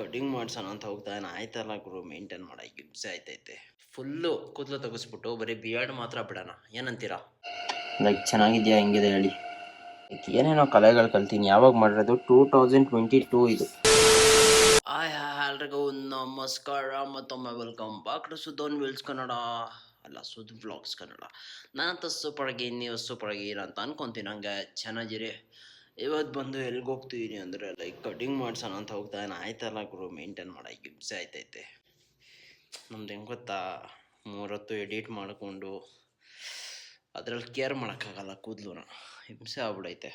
Cutting ಮಾಡ್ಸೋಣ ಅಂತ ಹೋಗ್ತಾ ಆಯ್ತಲ್ಲ ಗುರು, ಮೇಂಟೈನ್ ಮಾಡಕ್ಕೆ ಹಿಂಸೆ ಆಯ್ತೈತೆ. ಫುಲ್ಲು ಕೂದಲು ತೆಗೆಸ್ಬಿಟ್ಟು ಬರೀ ಬಿಯರ್ಡ್ ಮಾತ್ರ ಬಿಡೋಣ, ಏನಂತೀರಾ? ಲೈಕ್ ಚೆನ್ನಾಗಿದೆಯಾ, ಹೆಂಗಿದೆ ಹೇಳಿ. ಲೈಕ್ ಏನೇನೋ ಕಲೆಗಳು ಕಲ್ತೀನಿ. ಯಾವಾಗ ಮಾಡಿರೋದು? 2022 ಇದು. ಎಲ್ರಿಗೂ ನಮಸ್ಕಾರ, ಮತ್ತೊಮ್ಮೆ ವೆಲ್ಕಮ್ ಬ್ಯಾಕ್ ಟು ಸುಧೋನ್ ವಿಲ್ಸ್ ಕನ್ನಡ, ಅಲ್ಲ ಸುಧ್ ವ್ಲಾಗ್ಸ್ ಕನ್ನಡ. ನಾನಂತ ಸೂಪರ್ ಆಗಿ, ನೀವು ಸೂಪರ್ ಆಗಿ ಅಂತ ಅನ್ಕೊಂತೀನಿ. ಹಂಗೆ ಚೆನ್ನಾಗಿರಿ. ಇವತ್ತು ಬಂದು ಎಲ್ಲಿಗೆ ಹೋಗ್ತಿದ್ದೀನಿ ಅಂದರೆ ಲೈಕ್ ಕಟಿಂಗ್ ಮಾಡ್ಸೋಣ ಅಂತ ಹೋಗ್ತಾ ಆಯ್ತಲ್ಲ ಗುರು, ಮೇಂಟೈನ್ ಮಾಡೋಕ್ಕೆ ಹಿಂಸೆ ಆಯ್ತೈತೆ. ನಮ್ದು ಹೆಂಗೆ ಗೊತ್ತಾ, 3 ಹೊತ್ತು ಎಡಿಟ್ ಮಾಡಿಕೊಂಡು ಅದರಲ್ಲಿ ಕೇರ್ ಮಾಡೋಕ್ಕಾಗಲ್ಲ, ಕೂದಲುನ ಹಿಂಸೆ ಆಗ್ಬಿಡೈತೆ.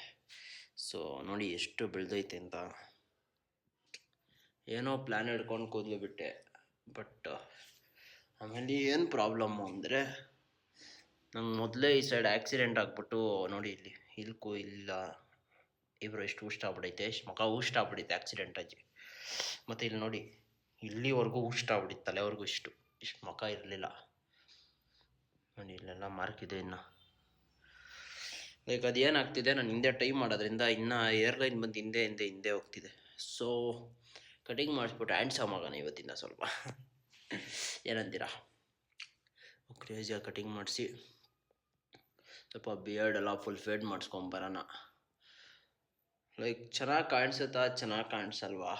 ಸೊ ನೋಡಿ ಎಷ್ಟು ಬೆಳೆದೈತೆ ಅಂತ. ಏನೋ ಪ್ಲ್ಯಾನ್ ಹಿಡ್ಕೊಂಡು ಕೂದಲು ಬಿಟ್ಟೆ, ಬಟ್ ಆಮೇಲೆ ಏನು ಪ್ರಾಬ್ಲಮ್ಮು ಅಂದರೆ, ನಂಗೆ ಮೊದಲೇ ಈ ಸೈಡ್ ಆಕ್ಸಿಡೆಂಟ್ ಆಗಿಬಿಟ್ಟು ನೋಡಿ, ಇಲ್ಲ ಇಬ್ಬರು ಎಷ್ಟು ಉಷ್ಟ ಆಗ್ಬಿಡೈತೆ, ಮುಖ ಉಷ್ಟ ಆಗ್ಬಿಡೈತೆ ಆಕ್ಸಿಡೆಂಟ್ ಆಗಿ. ಮತ್ತು ಇಲ್ಲಿ ನೋಡಿ, ಇಲ್ಲಿವರೆಗೂ ಉಷ್ಟ ಆಗ್ಬಿಟ್ಟಿತ್ತು, ತಲೆವರೆಗೂ ಇಷ್ಟು ಮುಖ ಇರಲಿಲ್ಲ ನೋಡಿ. ಇಲ್ಲೆಲ್ಲ ಮಾರ್ಕ್ ಇದೆ ಇನ್ನು. ಲೈಕ್ ಅದೇನಾಗ್ತಿದೆ, ನಾನು ಹಿಂದೆ ಟೈಮ್ ಮಾಡೋದ್ರಿಂದ ಇನ್ನೂ ಏರ್ಲೈನ್ ಬಂದು ಹಿಂದೆ ಹೋಗ್ತಿದೆ. ಸೊ ಕಟಿಂಗ್ ಮಾಡಿಸ್ಬಿಟ್ಟು ಹ್ಯಾಂಡ್ಸಮ್ ಆಗೋಣ ಇವತ್ತಿಂದ ಸ್ವಲ್ಪ, ಏನಂತೀರಾ? ಕ್ರೇಜಿಯಾಗಿ ಕಟಿಂಗ್ ಮಾಡಿಸಿ ಸ್ವಲ್ಪ ಬಿಯರ್ಡ್ ಎಲ್ಲ ಫುಲ್ ಫೇಡ್ ಮಾಡಿಸ್ಕೊಂಬರೋಣ. ಲೈಕ್ ಚೆನ್ನಾಗಿ ಕಾಣಿಸುತ್ತಾ, ಚೆನ್ನಾಗಿ ಕಾಣಿಸಲ್ವಾ?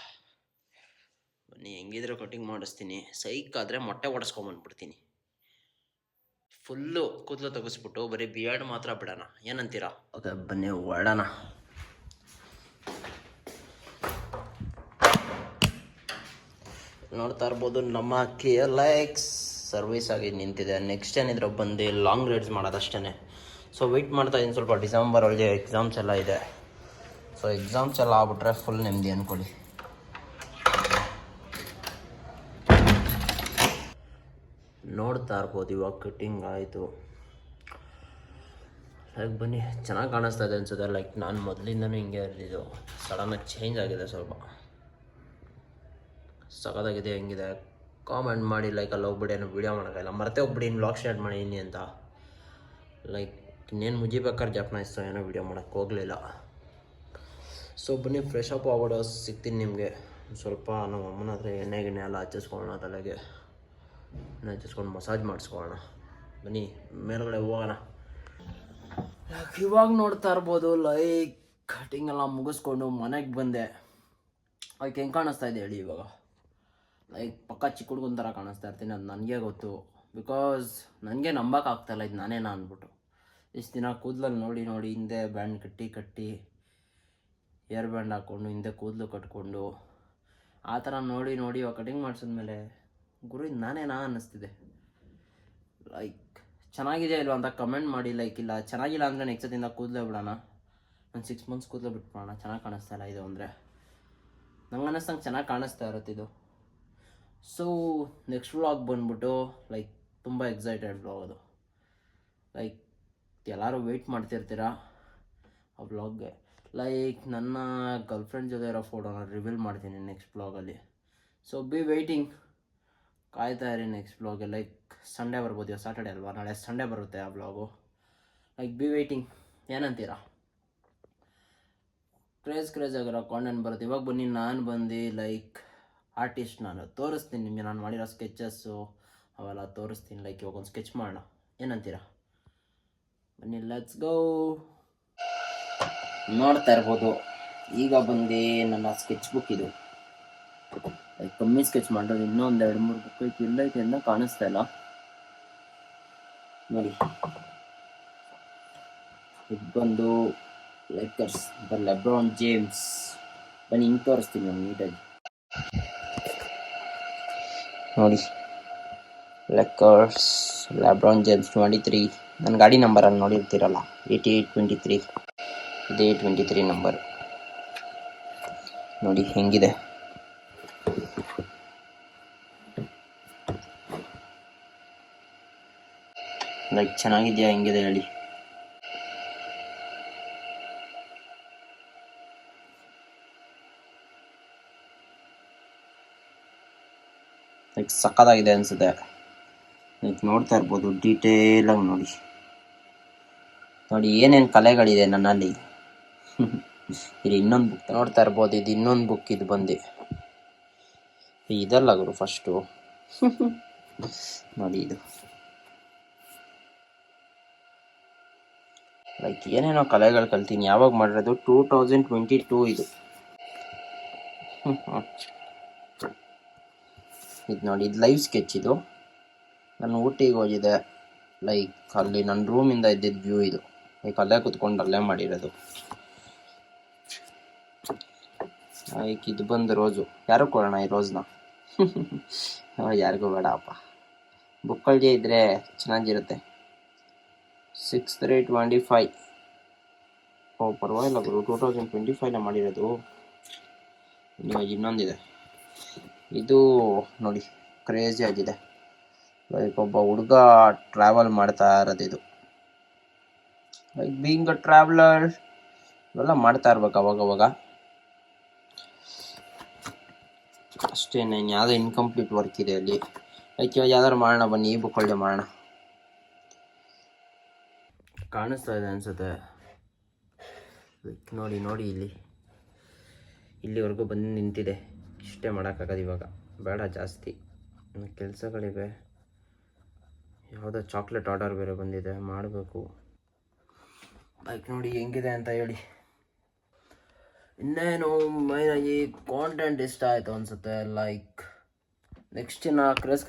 ಬನ್ನಿ, ಹೆಂಗಿದ್ರು ಕಟಿಂಗ್ ಮಾಡಿಸ್ತೀನಿ. ಸೈಕಾದರೆ ಮೊಟ್ಟೆ ಓಡಿಸ್ಕೊಂಬಂದ್ಬಿಡ್ತೀನಿ. ಫುಲ್ಲು ಕೂದಲು ತೆಗೆಸ್ಬಿಟ್ಟು ಬರೀ ಬಿಯರ್ಡ್ ಮಾತ್ರ ಬಿಡೋಣ, ಏನಂತೀರಾ? ಓಕೆ ಬನ್ನಿ ಹೊರಡೋಣ. ನೋಡ್ತಾ ಇರ್ಬೋದು, ನಮ್ಮ KLX ಸರ್ವಿಸ್ ಆಗಿ ನಿಂತಿದೆ. ನೆಕ್ಸ್ಟ್ ಏನಿದ್ರೆ ಬಂದು ಲಾಂಗ್ ರೈಡ್ಸ್ ಮಾಡೋದಷ್ಟೇ. ಸೊ ವೆಯ್ಟ್ ಮಾಡ್ತಾ ಇದ್ದೀನಿ ಸ್ವಲ್ಪ. ಡಿಸೆಂಬರ್ ಒಳಗೆ ಎಕ್ಸಾಮ್ಸ್ ಎಲ್ಲ ಇದೆ. ಸೊ ಎಕ್ಸಾಮ್ಸ್ ಎಲ್ಲ ಆಗ್ಬಿಟ್ರೆ ಫುಲ್ ನೆಮ್ಮದಿ ಅಂದ್ಕೊಳ್ಳಿ. ನೋಡ್ತಾ ಇರ್ಬೋದು, ಇವಾಗ ಕಟ್ಟಿಂಗ್ ಆಯಿತು. ಲೈಕ್ ಬನ್ನಿ, ಚೆನ್ನಾಗಿ ಕಾಣಿಸ್ತಾ ಇದೆ ಅನ್ಸುತ್ತೆ. ಲೈಕ್ ನಾನು ಮೊದಲಿಂದನೂ ಹಿಂಗೆ ಇರ್ತಿದ್ದು, ಸಡನ್ನಾಗಿ ಚೇಂಜ್ ಆಗಿದೆ ಸ್ವಲ್ಪ. ಸಖತ್ತಾಗಿದೆ. ಹೆಂಗಿದೆ ಕಾಮೆಂಟ್ ಮಾಡಿ. ಲೈಕ್ ಅಲ್ಲಿ ಹೋಗ್ಬಿಡಿ, ಏನೋ ವೀಡಿಯೋ ಮಾಡೋಕ್ಕಾಗಿಲ್ಲ, ಮರೆತೇ ಹೋಗ್ಬಿಡಿ ಇನ್ನು ವ್ಲಾಗ್ ಸ್ಟಾರ್ಟ್ ಮಾಡಿದ್ದೀನಿ ಅಂತ. ಲೈಕ್ ಇನ್ನೇನು ಮುಗಿಬೇಕಾದ್ರೆ ಜಪ್ನಾಯಿಸ್ತು, ಏನೋ ವೀಡಿಯೋ ಮಾಡೋಕ್ಕೆ ಹೋಗಲಿಲ್ಲ. ಸೊ ಬನ್ನಿ, ಫ್ರೆಶ್ ಅಪ್ ಆಗ್ಬಿಡೋ, ಸಿಗ್ತೀನಿ ನಿಮಗೆ ಸ್ವಲ್ಪ. ನಮ್ಮ ಅಮ್ಮನ ಹತ್ರ ಎಣ್ಣೆ ಎಲ್ಲ ಹಚ್ಚಿಸ್ಕೊಳ್ಳೋಣ, ತಲೆಗೆ ಎಣ್ಣೆ ಹಚ್ಚಿಸ್ಕೊಂಡು ಮಸಾಜ್ ಮಾಡಿಸ್ಕೊಳ್ಳೋಣ. ಬನ್ನಿ ಮೇಲ್ಗಡೆ ಹೋಗೋಣ. ಇವಾಗ ನೋಡ್ತಾ ಇರ್ಬೋದು, ಲೈಕ್ ಕಟಿಂಗ್ ಎಲ್ಲ ಮುಗಿಸ್ಕೊಂಡು ಮನೆಗೆ ಬಂದೆ. ಲೈಕ್ ಹೆಂಗೆ ಕಾಣಿಸ್ತಾ ಇದೆ ಹೇಳಿ ಇವಾಗ? ಲೈಕ್ ಪಕ್ಕ ಚಿಕ್ಕ ಹುಡುಗನ ಥರ ಕಾಣಿಸ್ತಾ ಇರ್ತೀನಿ, ಅದು ನನಗೆ ಗೊತ್ತು. ಬಿಕಾಸ್ ನನಗೆ ನಂಬೋಕ್ಕಾಗ್ತಾಯಿಲ್ಲ ಇದು ನಾನೇನಾ ಅಂದ್ಬಿಟ್ಟು. ಇಷ್ಟು ದಿನ ಕೂದಲಲ್ಲಿ ನೋಡಿ ಹಿಂದೆ ಬ್ಯಾಂಡ್ ಕಟ್ಟಿ ಏರ್ ಬ್ಯಾಂಡ್ ಹಾಕ್ಕೊಂಡು ಹಿಂದೆ ಕೂದಲು ಕಟ್ಕೊಂಡು ಆ ಥರ ನೋಡಿ ಇವಾಗ ಕಟಿಂಗ್ ಮಾಡಿಸಿದ್ಮೇಲೆ ಗುರು ಇದು ನಾನೇನಾ ಅನ್ನಿಸ್ತಿದೆ. ಲೈಕ್ ಚೆನ್ನಾಗಿದೆ ಇಲ್ವಾ ಅಂತ ಕಮೆಂಟ್ ಮಾಡಿ. ಲೈಕ್ ಇಲ್ಲ ಚೆನ್ನಾಗಿಲ್ಲ ಅಂದರೆ ನೆಕ್ಸ್ಟ್ ಸತಿಂದ ಕೂದಲೇ ಬಿಡೋಣ. ನಾನು 6 ಮಂತ್ಸ್ ಕೂದಲು ಬಿಟ್ಬಿಡೋಣ. ಚೆನ್ನಾಗಿ ಕಾಣಿಸ್ತಾ ಇಲ್ಲ ಇದು ಅಂದರೆ, ನಂಗೆ ಅನ್ನಿಸ್ತಂಗೆ ಚೆನ್ನಾಗಿ ಕಾಣಿಸ್ತಾ ಇರುತ್ತೆ ಇದು. ಸೊ ನೆಕ್ಸ್ಟ್ ವ್ಲಾಗ್ ಬಂದ್ಬಿಟ್ಟು ಲೈಕ್ ತುಂಬ ಎಕ್ಸೈಟೆಡ್ ವ್ಲಾಗ್ ಅದು. ಲೈಕ್ ಎಲ್ಲರೂ ವೆಯ್ಟ್ ಮಾಡ್ತಿರ್ತೀರ ಆ ವ್ಲಾಗ್ಗೆ. ಲೈಕ್ ನನ್ನ ಗರ್ಲ್ಫ್ರೆಂಡ್ ಜೊತೆ ಇರೋ ಫೋಟೋನ ರಿವೀಲ್ ಮಾಡ್ತೀನಿ ನೆಕ್ಸ್ಟ್ ವ್ಲಾಗಲ್ಲಿ. ಸೊ ಬಿ ವೆಯ್ಟಿಂಗ್, ಕಾಯ್ತಾ ಇರಿ ನೆಕ್ಸ್ಟ್ ವ್ಲಾಗ್ಗೆ. ಲೈಕ್ ಸಂಡೇ ಬರ್ಬೋದು, ಇವಾಗ ಸಾಟರ್ಡೆ ಅಲ್ವಾ, ನಾಳೆ ಸಂಡೇ ಬರುತ್ತೆ ಆ ವ್ಲಾಗು. ಲೈಕ್ ಬಿ ವೆಯ್ಟಿಂಗ್, ಏನಂತೀರಾ? ಕ್ರೇಜ್ ಆಗಿರೋ ಕಾಂಟೆಂಟ್ ಬರುತ್ತೆ. ಇವಾಗ ಬನ್ನಿ, ನಾನು ಬಂದು ಲೈಕ್ ಆರ್ಟಿಸ್ಟ್, ನಾನು ತೋರಿಸ್ತೀನಿ ನಿಮಗೆ. ನಾನು ಮಾಡಿರೋ ಸ್ಕೆಚಸ್ಸು ಅವೆಲ್ಲ ತೋರಿಸ್ತೀನಿ. ಲೈಕ್ ಇವಾಗ ಒಂದು ಸ್ಕೆಚ್ ಮಾಡೋಣ, ಏನಂತೀರಾ? ಬನ್ನಿ ಲೆಟ್ಸ್ ಗೋ. ನೋಡ್ತಾ ಇರ್ಬೋದು, ಈಗ ಬಂದು ನನ್ನ ಸ್ಕೆಚ್ ಬುಕ್ ಇದು. ಲೈಕ್ ಕಮ್ಮಿ ಸ್ಕೆಚ್ ಮಾಡೋದು, ಇನ್ನೂ ಒಂದು 2-3 ಬುಕ್ ಐತಿ. ಎಲ್ಲೈತೆ ಅಂತ ಕಾಣಿಸ್ತಾ ಇಲ್ಲ ನೋಡಿ. ಇದು ಬಂದು ಲೇಕರ್ಸ್ ದ ಲೆಬ್ರಾನ್ ಜೇಮ್ಸ್. ಬನ್ನಿ ಹಿಂಗೆ ತೋರಿಸ್ತೀನಿ ನಾನು ನೀಟಾಗಿ ನೋಡಿ. ಲೇಕರ್ಸ್ ಲೆಬ್ರಾನ್ ಜೇಮ್ಸ್ 23. ನನ್ನ ಗಾಡಿ ನಂಬರಲ್ಲಿ ನೋಡಿರ್ತೀರಲ್ಲ, 8823. ಇದೇ 23 ನಂಬರ್ ನೋಡಿ ಹೆಂಗಿದೆ. ಲೈಕ್ ಚೆನ್ನಾಗಿದೆಯಾ, ಹೆಂಗಿದೆ ಹೇಳಿ. ಲೈಕ್ ಸಕ್ಕತ್ತಾಗಿದೆ ಅನಿಸುತ್ತೆ. ಲೈಕ್ ನೋಡ್ತಾ ಇರ್ಬೋದು, ಡೀಟೇಲಾಗಿ ನೋಡಿ ಏನೇನು ಕಲೆಗಳಿದೆ ನನ್ನಲ್ಲಿ. ಇದು ಇನ್ನೊಂದು ಬುಕ್ ನೋಡ್ತಾ ಇರ್ಬೋದು, ಇದು ಇನ್ನೊಂದು ಬುಕ್. ಇದು ಬಂದು ಇದಲ್ಲ ಗುರು ಫಸ್ಟು ನೋಡಿ ಇದು ಲೈಕ್ ಏನೇನೋ ಕಲೆಗಳು ಕಲ್ತೀನಿ. ಯಾವಾಗ ಮಾಡಿರೋದು 2022 ಇದು. ಇದು ನೋಡಿ, ಇದು ಲೈವ್ ಸ್ಕೆಚ್. ಇದು ನಾನು ಊಟಿಗೆ ಹೋಗಿದ್ದೆ, ಲೈಕ್ ಅಲ್ಲಿ ನನ್ನ ರೂಮಿಂದ ಇದ್ದಿದ್ದು ವ್ಯೂ ಇದು. ಲೈಕ್ ಅಲ್ಲೇ ಕುತ್ಕೊಂಡು ಅಲ್ಲೇ ಮಾಡಿರೋದು. ಲೈಕ್ ಇದು ಬಂದು ರೋಸು. ಯಾರು ಕೊಡೋಣ ಈ ರೋಸ್ನ? ಯಾರಿಗೂ ಬೇಡ ಅಪ್ಪ. ಬುಕ್ಕಲ್ಗೆ ಇದ್ರೆ ಚೆನ್ನಾಗಿರುತ್ತೆ. 6/3/25. ಓ ಪರವಾಗಿಲ್ಲ ಗುರು, 2025 ಮಾಡಿರೋದು. ಇವಾಗ ಇನ್ನೊಂದಿದೆ, ಇದು ನೋಡಿ ಕ್ರೇಜಿ ಆಗಿದೆ. ಲೈಕ್ ಒಬ್ಬ ಹುಡುಗ ಟ್ರಾವೆಲ್ ಮಾಡ್ತಾ ಇರೋದು ಇದು. ಲೈಕ್ ಬೀಯಿಂಗ್ ಅ ಟ್ರಾವೆಲರ್ ಇವೆಲ್ಲ ಮಾಡ್ತಾ ಇರ್ಬೇಕು ಅವಾಗವಾಗ ಅಷ್ಟೇ. ನಾನು ಯಾವುದೋ ಇನ್ಕಂಪ್ಲೀಟ್ ವರ್ಕ್ ಇದೆ ಅಲ್ಲಿ. ಲೈಕ್ ಇವಾಗ ಯಾವ್ದಾರು ಮಾಡೋಣ ಬನ್ನಿ, ಈ ಬುಕ್ ಒಳ್ಳೆ ಮಾಡೋಣ. ಕಾಣಿಸ್ತಾ ಇದೆ ಅನ್ಸುತ್ತೆ. ಲೈಕ್ ನೋಡಿ ನೋಡಿ, ಇಲ್ಲಿವರೆಗೂ ಬಂದು ನಿಂತಿದೆ. ಇಷ್ಟೇ ಮಾಡೋಕ್ಕಾಗೋದು ಇವಾಗ, ಬೇಡ ಜಾಸ್ತಿ ಕೆಲಸಗಳಿವೆ. ಯಾವುದೋ ಚಾಕ್ಲೇಟ್ ಆರ್ಡರ್ ಬೇರೆ ಬಂದಿದೆ, ಮಾಡಬೇಕು. ಲೈಕ್ ನೋಡಿ ಹೆಂಗಿದೆ ಅಂತ ಹೇಳಿ. ಇನ್ನೇನು ಮೈನಾಗಿ ಕಾಂಟೆಂಟ್ ಇಷ್ಟ ಆಯಿತು ಅನಿಸುತ್ತೆ. ಲೈಕ್ ನೆಕ್ಸ್ಟ್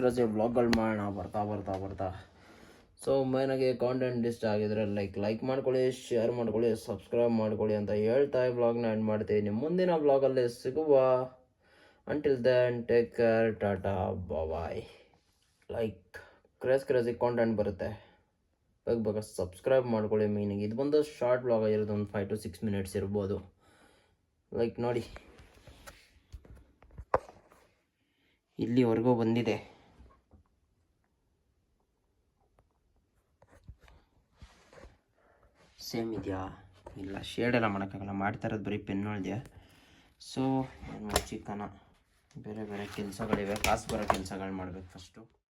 ಕ್ರೇಜಿ ವ್ಲಾಗ್ಗಳು ಮಾಡೋಣ ಬರ್ತಾ. ಸೊ ಮೈನಾಗೆ ಕಾಂಟೆಂಟ್ ಇಷ್ಟ ಆಗಿದ್ರೆ ಲೈಕ್ ಮಾಡ್ಕೊಳ್ಳಿ, ಶೇರ್ ಮಾಡ್ಕೊಳ್ಳಿ, ಸಬ್ಸ್ಕ್ರೈಬ್ ಮಾಡ್ಕೊಳ್ಳಿ ಅಂತ ಹೇಳ್ತಾ ಈ ವ್ಲಾಗ್ನ ಎಂಡ್ ಮಾಡ್ತೀನಿ. ಮುಂದಿನ ವ್ಲಾಗಲ್ಲಿ ಸಿಗುವ. Until then take care, tata, bye. Like crazy content ಬರುತ್ತೆ, ಬೇಗ ಸಬ್ಸ್ಕ್ರೈಬ್ ಮಾಡ್ಕೊಳ್ಳಿ. ಮೀನಿಂಗ್ ಇದು ಬಂದು ಶಾರ್ಟ್ ವ್ಲಾಗ್ ಆಗಿರೋದು, ಒಂದು 5 to 6 minutes ಇರ್ಬೋದು. ಲೈಕ್ ನೋಡಿ ಇಲ್ಲಿವರೆಗೂ ಬಂದಿದೆ. ಸೇಮ್ ಇದೆಯಾ? ಇಲ್ಲ, ಶೇಡೆಲ್ಲ ಮಾಡೋಕ್ಕಾಗಲ್ಲ, ಮಾಡ್ತಾ ಇರೋದು ಬರೀ ಪೆನ್ ಒಳಗೆ. ಸೊ ಚಿಕ್ಕನ ಬೇರೆ ಕೆಲಸಗಳಿವೆ, ಕಾಸು ಬರೋ ಕೆಲಸಗಳು ಮಾಡಬೇಕು ಫಸ್ಟು.